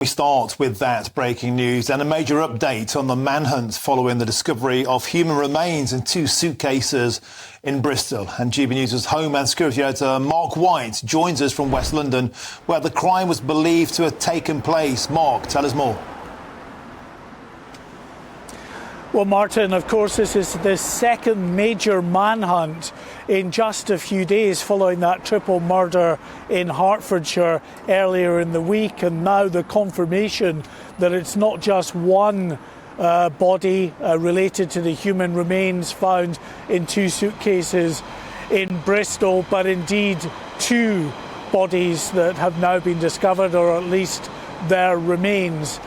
We start with that breaking news and a major update on the manhunt following the discovery of human remains in 2 suitcases in Bristol. And GBNews' Home and Security Editor Mark White joins us from West London, where the crime was believed to have taken place. Mark, tell us more. Well, Martin, of course, this is the second major manhunt in just a few days following that triple murder in Hertfordshire earlier in the week, and now the confirmation that it's not just one body related to the human remains found in 2 suitcases in Bristol, but indeed 2 bodies that have now been discovered, or at least their remains.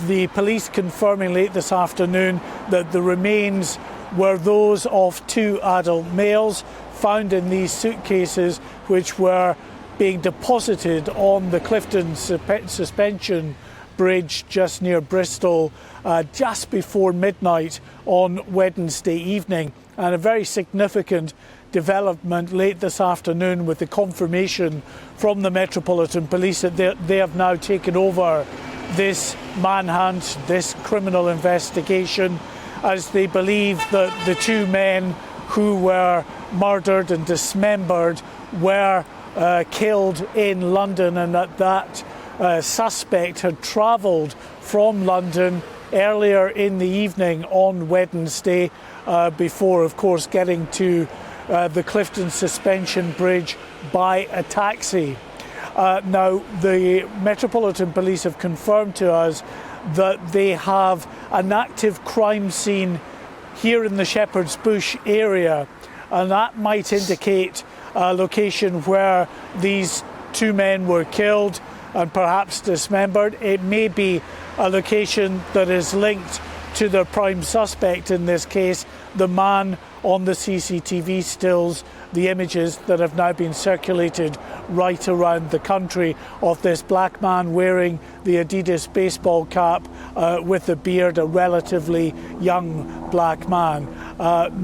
The police confirming late this afternoon that the remains were those of 2 adult males found in these suitcases, which were being deposited on the Clifton suspension bridge just near Bristol just before midnight on Wednesday evening. And a very significant development late this afternoon with the confirmation from the Metropolitan Police that they have now taken over this manhunt, this criminal investigation, as they believe that the 2 men who were murdered and dismembered were killed in London, and that suspect had travelled from London earlier in the evening on Wednesday before, of course, getting to the Clifton suspension bridge by a taxi. Now, the Metropolitan Police have confirmed to us that they have an active crime scene here in the Shepherd's Bush area, and that might indicate a location where these 2 men were killed and perhaps dismembered. It may be a location that is linked to the prime suspect in this case, the man on the CCTV stills, the images that have now been circulated right around the country of this black man wearing the Adidas baseball cap with a beard, a relatively young black man.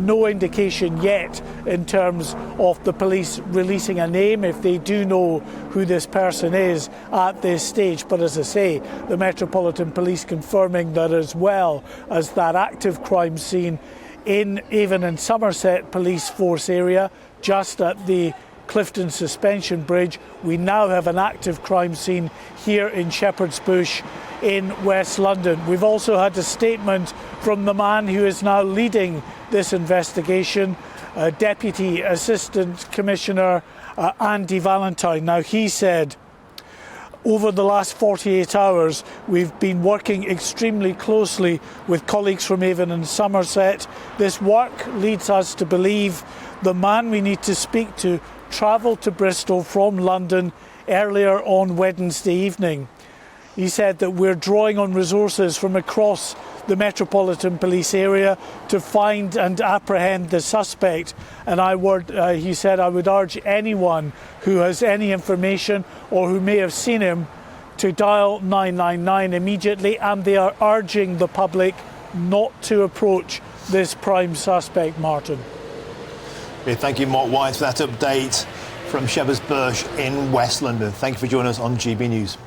No indication yet in terms of the police releasing a name, if they do know who this person is at this stage. But as I say, the Metropolitan Police confirming that, as well as that active crime scene even in Somerset Police Force area, just at the Clifton suspension bridge, we now have an active crime scene here in Shepherd's Bush in West London. We've also had a statement from the man who is now leading this investigation, Deputy Assistant Commissioner Andy Valentine. Now, he said, over the last 48 hours, we've been working extremely closely with colleagues from Avon and Somerset. This work leads us to believe the man we need to speak to travelled to Bristol from London earlier on Wednesday evening. He said that we're drawing on resources from across the Metropolitan Police area to find and apprehend the suspect. And he said, I would urge anyone who has any information or who may have seen him to dial 999 immediately. And they are urging the public not to approach this prime suspect, Martin. Okay, thank you, Mark White, for that update from Shepherd's Bush in West London. Thank you for joining us on GB News.